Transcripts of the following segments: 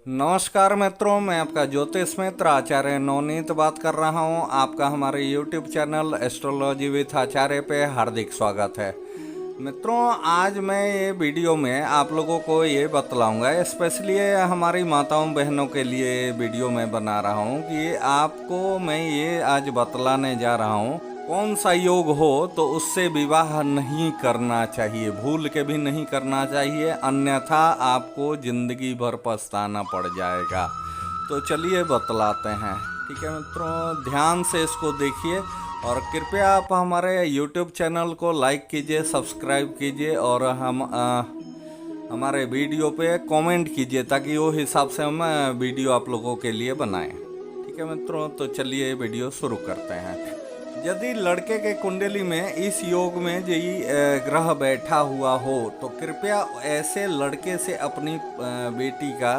नमस्कार मित्रों, मैं आपका ज्योतिष मित्र आचार्य नवनीत बात कर रहा हूं। आपका हमारे YouTube चैनल एस्ट्रोलॉजी विथ आचार्य पे हार्दिक स्वागत है। मित्रों, आज मैं ये वीडियो में आप लोगों को ये बतलाऊंगा, स्पेशली हमारी माताओं बहनों के लिए वीडियो में बना रहा हूं कि आपको मैं ये आज बतलाने जा रहा हूं कौन सा योग हो तो उससे विवाह नहीं करना चाहिए, भूल के भी नहीं करना चाहिए, अन्यथा आपको जिंदगी भर पछताना पड़ जाएगा। तो चलिए बतलाते हैं। ठीक है मित्रों, ध्यान से इसको देखिए और कृपया आप हमारे YouTube चैनल को लाइक कीजिए, सब्सक्राइब कीजिए और हमारे वीडियो पे कमेंट कीजिए ताकि वो हिसाब से हम वीडियो आप लोगों के लिए बनाएं। ठीक है मित्रों, तो चलिए वीडियो शुरू करते हैं। यदि लड़के के कुंडली में इस योग में यही ग्रह बैठा हुआ हो तो कृपया ऐसे लड़के से अपनी बेटी का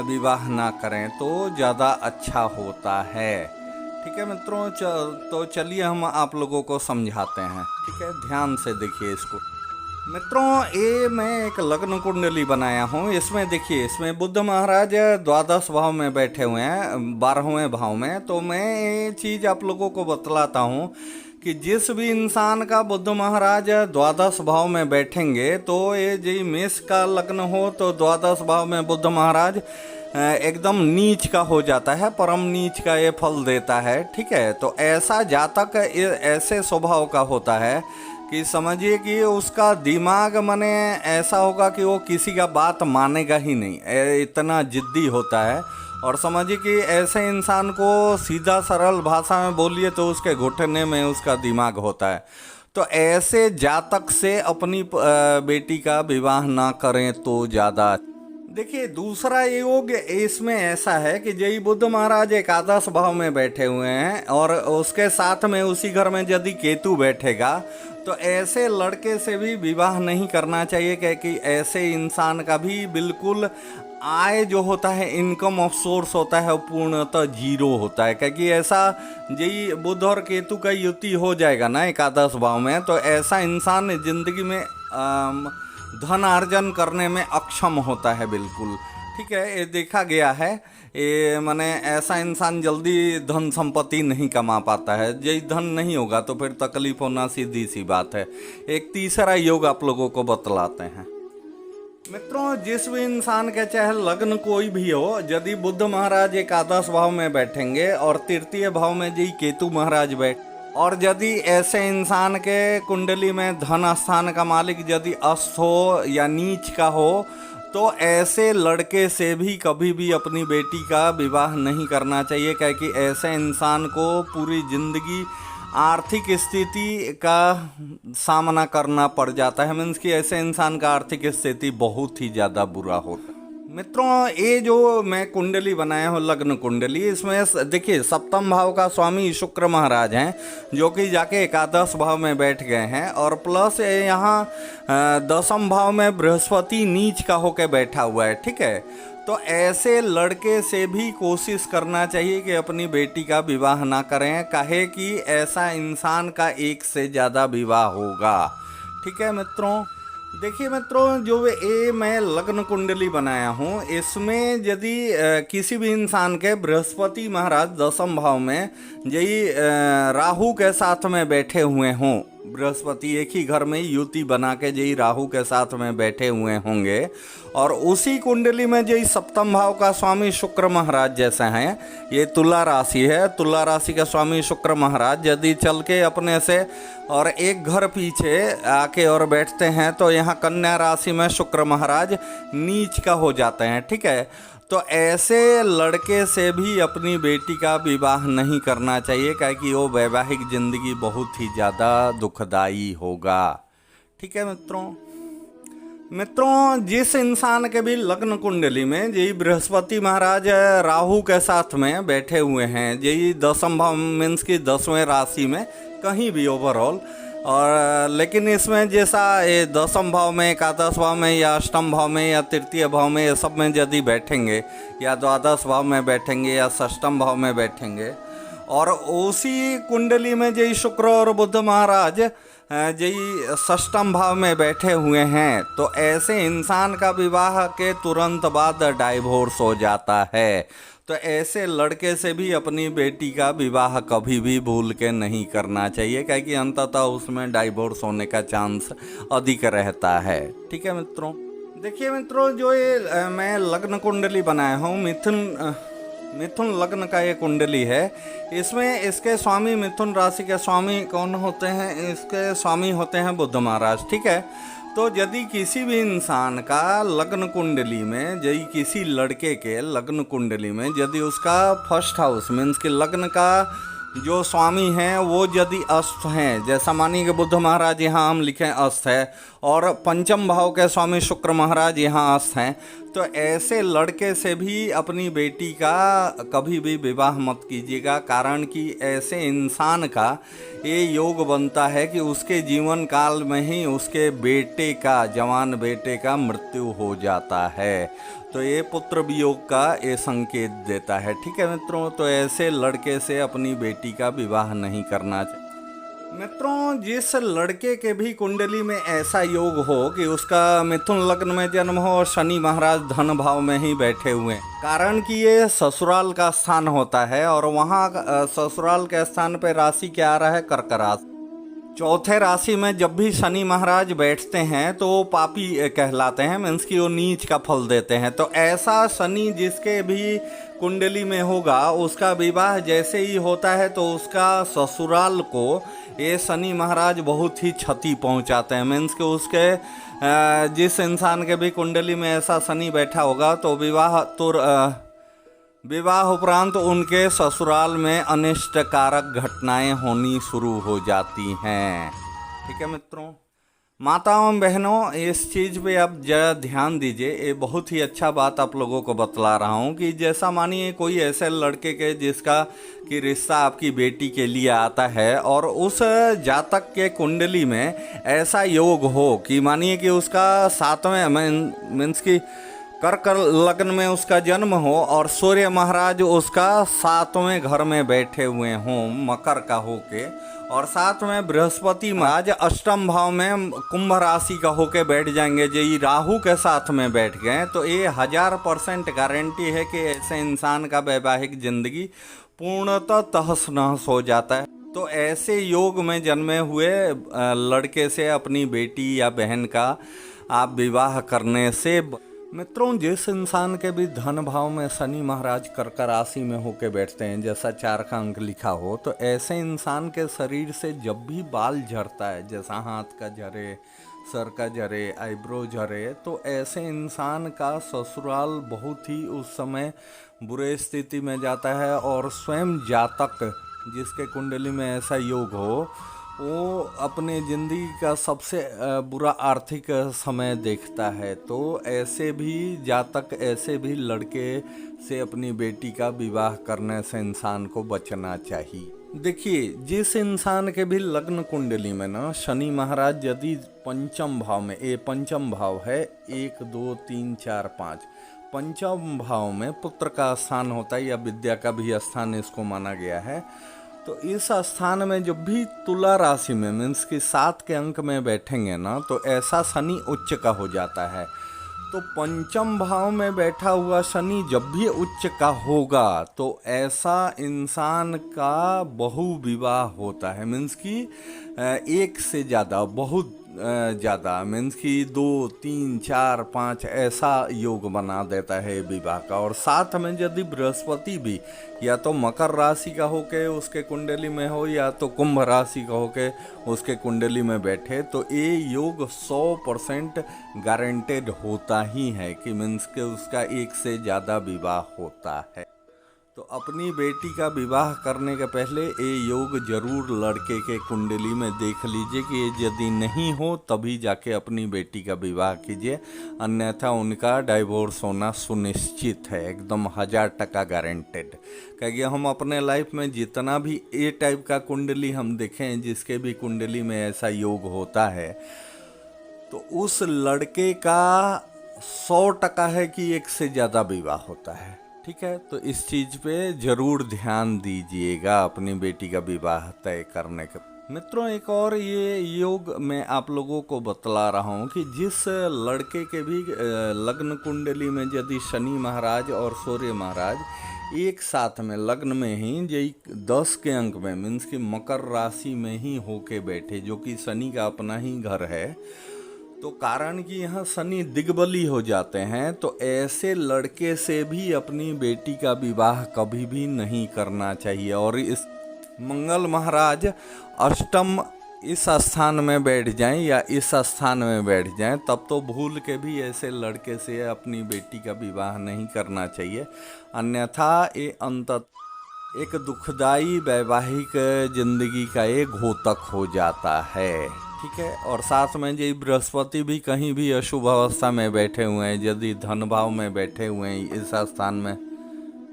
विवाह ना करें तो ज़्यादा अच्छा होता है। ठीक है मित्रों, तो चलिए हम आप लोगों को समझाते हैं। ठीक है, ध्यान से देखिए इसको। मित्रों, ये मैं एक लग्न कुंडली बनाया हूँ। इसमें देखिए, इसमें बुध महाराज द्वादश भाव में बैठे हुए हैं, 12वें भाव में। तो मैं ये चीज़ आप लोगों को बतलाता हूँ कि जिस भी इंसान का बुध महाराज द्वादश भाव में बैठेंगे तो ये जी मेष का लग्न हो तो द्वादश भाव में बुध महाराज एकदम नीच का हो जाता है, परम नीच का ये फल देता है। ठीक है, तो ऐसा जातक ऐसे स्वभाव का होता है कि समझिए कि उसका दिमाग माने ऐसा होगा कि वो किसी का बात मानेगा ही नहीं, इतना जिद्दी होता है। और समझिए कि ऐसे इंसान को सीधा सरल भाषा में बोलिए तो उसके घुटने में उसका दिमाग होता है। तो ऐसे जातक से अपनी बेटी का विवाह ना करें तो ज़्यादा। देखिए, दूसरा योग इसमें ऐसा है कि जय बुध महाराज एकादश भाव में बैठे हुए हैं और उसके साथ में उसी घर में यदि केतु बैठेगा तो ऐसे लड़के से भी विवाह नहीं करना चाहिए, क्योंकि ऐसे इंसान का भी बिल्कुल आय जो होता है, इनकम ऑफ सोर्स होता है, वो पूर्णतः जीरो होता है। क्योंकि ऐसा यही बुध और केतु का युति हो जाएगा ना एकादश भाव में, तो ऐसा इंसान जिंदगी में धन अर्जन करने में अक्षम होता है बिल्कुल। ठीक है, ये देखा गया है। ये माने ऐसा इंसान जल्दी धन संपत्ति नहीं कमा पाता है। यही धन नहीं होगा तो फिर तकलीफ होना सीधी सी बात है। एक तीसरा योग आप लोगों को बतलाते हैं। मित्रों, जिस भी इंसान के चाहे लग्न कोई भी हो, यदि बुध महाराज एकादश भाव में बैठेंगे और तृतीय भाव में जी केतु महाराज बैठ, और यदि ऐसे इंसान के कुंडली में धन स्थान का मालिक यदि अस्त हो या नीच का हो तो ऐसे लड़के से भी कभी भी अपनी बेटी का विवाह नहीं करना चाहिए, क्योंकि ऐसे इंसान को पूरी जिंदगी आर्थिक स्थिति का सामना करना पड़ जाता है। मीन्स कि ऐसे इंसान का आर्थिक स्थिति बहुत ही ज़्यादा बुरा होता है। मित्रों, ये जो मैं कुंडली बनाया हूँ लग्न कुंडली, इसमें देखिए सप्तम भाव का स्वामी शुक्र महाराज हैं जो कि जाके एकादश भाव में बैठ गए हैं, और प्लस यहाँ दसम भाव में बृहस्पति नीच का होके बैठा हुआ है। ठीक है, तो ऐसे लड़के से भी कोशिश करना चाहिए कि अपनी बेटी का विवाह ना करें, काहे कि ऐसा इंसान का एक से ज़्यादा विवाह होगा। ठीक है मित्रों, देखिए मित्रों, जो ये मैं लग्न कुंडली बनाया हूँ इसमें यदि किसी भी इंसान के बृहस्पति महाराज दसम भाव में यही राहु के साथ में बैठे हुए हों, बृहस्पति एक ही घर में युति बना के यही राहु के साथ में बैठे हुए होंगे, और उसी कुंडली में यही सप्तम भाव का स्वामी शुक्र महाराज जैसे हैं, ये तुला राशि है, तुला राशि का स्वामी शुक्र महाराज यदि चल के अपने से और एक घर पीछे आके और बैठते हैं तो यहाँ कन्या राशि में शुक्र महाराज नीच का हो जाते हैं। ठीक है, तो ऐसे लड़के से भी अपनी बेटी का विवाह नहीं करना चाहिए, क्योंकि वो वैवाहिक जिंदगी बहुत ही ज़्यादा दुखदाई होगा। ठीक है मित्रों, जिस इंसान के भी लग्न कुंडली में यही बृहस्पति महाराज राहु के साथ में बैठे हुए हैं, यही दसम भाव मीन्स की 10वें राशि में कहीं भी ओवरऑल, और लेकिन इसमें जैसा ये दसम भाव में, एकादश भाव में या अष्टम भाव में या तृतीय भाव में, ये सब में यदि बैठेंगे या द्वादश भाव में बैठेंगे या षष्ठम भाव में बैठेंगे, और उसी कुंडली में यही शुक्र और बुध महाराज यही षष्ठम भाव में बैठे हुए हैं, तो ऐसे इंसान का विवाह के तुरंत बाद डाइवोर्स हो जाता है। तो ऐसे लड़के से भी अपनी बेटी का विवाह कभी भी भूल के नहीं करना चाहिए, क्योंकि अंततः उसमें डाइवोर्स होने का चांस अधिक रहता है। ठीक है मित्रों, देखिए मित्रों, जो ये मैं लग्न कुंडली बनाया हूँ, मिथुन लग्न का ये कुंडली है। इसमें इसके स्वामी, मिथुन राशि के स्वामी कौन होते हैं? इसके स्वामी होते हैं बुध महाराज। ठीक है, तो यदि किसी भी इंसान का लग्न कुंडली में, यदि किसी लड़के के लग्न कुंडली में यदि उसका फर्स्ट हाउस मीन्स कि लग्न का जो स्वामी हैं वो यदि अस्त हैं, जैसा मानिए कि बुध महाराज यहाँ हम लिखें अस्त है, और पंचम भाव के स्वामी शुक्र महाराज यहाँ अस्त हैं, तो ऐसे लड़के से भी अपनी बेटी का कभी भी विवाह मत कीजिएगा। कारण कि ऐसे इंसान का ये योग बनता है कि उसके जीवन काल में ही उसके बेटे का, जवान बेटे का मृत्यु हो जाता है। तो ये पुत्र वियोग का ये संकेत देता है। ठीक है मित्रों, तो ऐसे लड़के से अपनी बेटी का विवाह नहीं करना चाहिए। मित्रों, जिस लड़के के भी कुंडली में ऐसा योग हो कि उसका मिथुन लग्न में जन्म हो और शनि महाराज धन भाव में ही बैठे हुए, कारण कि ये ससुराल का स्थान होता है, और वहाँ ससुराल के स्थान पे राशि क्या आ रहा है? कर्क राशि। चौथे राशि में जब भी शनि महाराज बैठते हैं तो वो पापी कहलाते हैं, मीन्स कि वो नीच का फल देते हैं। तो ऐसा शनि जिसके भी कुंडली में होगा, उसका विवाह जैसे ही होता है तो उसका ससुराल को ये शनि महाराज बहुत ही क्षति पहुंचाते हैं। मीन्स कि उसके जिस इंसान के भी कुंडली में ऐसा शनि बैठा होगा तो विवाह उपरांत उनके ससुराल में अनिष्टकारक घटनाएं होनी शुरू हो जाती हैं। ठीक है मित्रों, माताओं एवं बहनों, इस चीज़ पे आप जरा ध्यान दीजिए। ये बहुत ही अच्छा बात आप लोगों को बतला रहा हूँ कि जैसा मानिए कोई ऐसे लड़के के जिसका कि रिश्ता आपकी बेटी के लिए आता है, और उस जातक के कुंडली में ऐसा योग हो कि मानिए कि उसका सातवें मीन्स की कर्क लग्न में उसका जन्म हो और सूर्य महाराज उसका सातवें घर में बैठे हुए हों मकर का होके, और साथ में बृहस्पति महाराज अष्टम भाव में कुंभ राशि का होके बैठ जाएंगे, यही राहु के साथ में बैठ गए, तो ये 1000% गारंटी है कि ऐसे इंसान का वैवाहिक जिंदगी पूर्णतः तहस नहस हो जाता है। तो ऐसे योग में जन्मे हुए लड़के से अपनी बेटी या बहन का आप विवाह करने से मित्रों, जिस इंसान के भी धन भाव में शनि महाराज कर्क राशि में होके बैठते हैं, जैसा 4 का अंक लिखा हो, तो ऐसे इंसान के शरीर से जब भी बाल झड़ता है, जैसा हाथ का झरे, सर का झरे, आईब्रो झरे, तो ऐसे इंसान का ससुराल बहुत ही उस समय बुरे स्थिति में जाता है, और स्वयं जातक जिसके कुंडली में ऐसा योग हो वो अपने ज़िंदगी का सबसे बुरा आर्थिक समय देखता है। तो ऐसे भी जातक, ऐसे भी लड़के से अपनी बेटी का विवाह करने से इंसान को बचना चाहिए। देखिए, जिस इंसान के भी लग्न कुंडली में ना शनि महाराज यदि पंचम भाव में, ये पंचम भाव है, 1 2 3 4 5, पंचम भाव में पुत्र का स्थान होता है या विद्या का भी स्थान इसको माना गया है। तो इस स्थान में जब भी तुला राशि में मीन्स कि 7 के अंक में बैठेंगे ना, तो ऐसा शनि उच्च का हो जाता है। तो पंचम भाव में बैठा हुआ शनि जब भी उच्च का होगा तो ऐसा इंसान का बहु विवाह होता है, मीन्स कि एक से ज़्यादा, बहुत ज़्यादा, मीन्स कि 2 3 4 5 ऐसा योग बना देता है विवाह का। और साथ में यदि बृहस्पति भी या तो मकर राशि का होके उसके कुंडली में हो या तो कुंभ राशि का होके उसके कुंडली में बैठे, तो ये योग 100% गारंटेड होता ही है कि मीन्स के उसका एक से ज़्यादा विवाह होता है। तो अपनी बेटी का विवाह करने के पहले ये योग जरूर लड़के के कुंडली में देख लीजिए कि ये यदि नहीं हो तभी जाके अपनी बेटी का विवाह कीजिए, अन्यथा उनका डाइवोर्स होना सुनिश्चित है, एकदम 1000% गारंटेड। क्योंकि हम अपने लाइफ में जितना भी ये टाइप का कुंडली हम देखें, जिसके भी कुंडली में ऐसा योग होता है, तो उस लड़के का 100% है कि एक से ज़्यादा विवाह होता है। ठीक है, तो इस चीज़ पे ज़रूर ध्यान दीजिएगा अपनी बेटी का विवाह तय करने के मित्रों, एक और ये योग मैं आप लोगों को बतला रहा हूँ कि जिस लड़के के भी लग्न कुंडली में यदि शनि महाराज और सूर्य महाराज एक साथ में लग्न में ही यही 10 के अंक में मीन्स कि मकर राशि में ही होके बैठे, जो कि शनि का अपना ही घर है, तो कारण कि यहाँ शनि दिग्बली हो जाते हैं, तो ऐसे लड़के से भी अपनी बेटी का विवाह कभी भी नहीं करना चाहिए। और इस मंगल महाराज अष्टम इस स्थान में बैठ जाएं या इस स्थान में बैठ जाएं, तब तो भूल के भी ऐसे लड़के से अपनी बेटी का विवाह नहीं करना चाहिए, अन्यथा ये अंततः एक दुखदाई वैवाहिक जिंदगी का एक घोतक हो जाता है। ठीक है। और साथ में यदि बृहस्पति भी कहीं भी अशुभ अवस्था में बैठे हुए हैं, यदि धन भाव में बैठे हुए हैं इस स्थान में,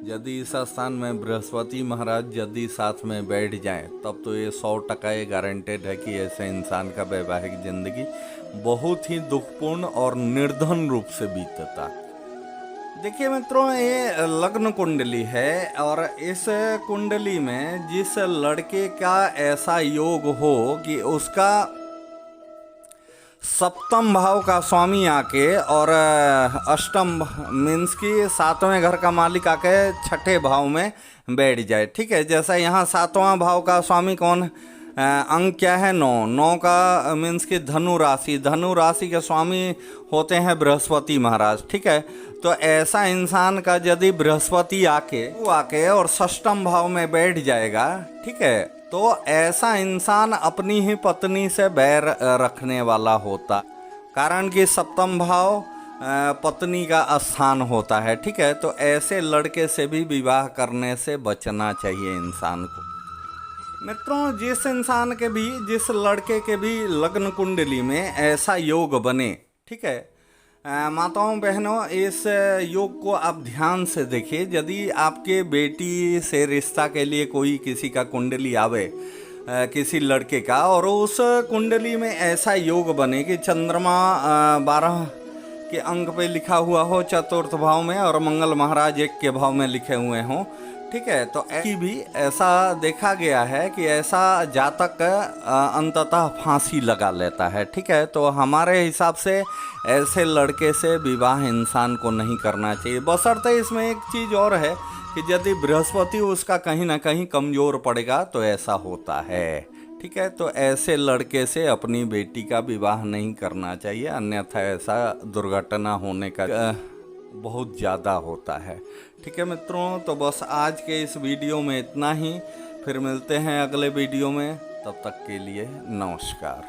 यदि इस स्थान में बृहस्पति महाराज यदि साथ में बैठ जाएं, तब तो ये 100% ये गारंटेड है कि ऐसे इंसान का वैवाहिक जिंदगी बहुत ही दुखपूर्ण और निर्धन रूप से बीतता। देखिए मित्रों, ये लग्न कुंडली है और इस कुंडली में जिस लड़के का ऐसा योग हो कि उसका सप्तम भाव का स्वामी आके और अष्टम मीन्स की 7वें घर का मालिक आके 6ठे भाव में बैठ जाए। ठीक है। जैसा यहाँ 7वां भाव का स्वामी कौन, अंक क्या है, 9 का मीन्स की धनु राशि के स्वामी होते हैं बृहस्पति महाराज। ठीक है। तो ऐसा इंसान का यदि बृहस्पति आके और 6ठम भाव में बैठ जाएगा, ठीक है, तो ऐसा इंसान अपनी ही पत्नी से बैर रखने वाला होता, कारण कि 7म भाव पत्नी का स्थान होता है। ठीक है। तो ऐसे लड़के से भी विवाह करने से बचना चाहिए इंसान को। मित्रों, जिस लड़के के भी लग्न कुंडली में ऐसा योग बने, ठीक है, माताओं बहनों, इस योग को आप ध्यान से देखिए। यदि आपके बेटी से रिश्ता के लिए कोई किसी का कुंडली आवे, किसी लड़के का, और उस कुंडली में ऐसा योग बने कि चंद्रमा 12 के अंक पे लिखा हुआ हो 4th भाव में और मंगल महाराज 1 के भाव में लिखे हुए हों, ठीक है, तो भी ऐसा देखा गया है कि ऐसा जातक अंततः फांसी लगा लेता है। ठीक है। तो हमारे हिसाब से ऐसे लड़के से विवाह इंसान को नहीं करना चाहिए। बशर्ते इसमें एक चीज़ और है कि यदि बृहस्पति उसका कहीं ना कहीं कमज़ोर पड़ेगा तो ऐसा होता है। ठीक है। तो ऐसे लड़के से अपनी बेटी का विवाह नहीं करना चाहिए, अन्यथा ऐसा दुर्घटना होने का बहुत ज़्यादा होता है। ठीक है मित्रों, तो बस आज के इस वीडियो में इतना ही। फिर मिलते हैं अगले वीडियो में, तब तक के लिए नमस्कार।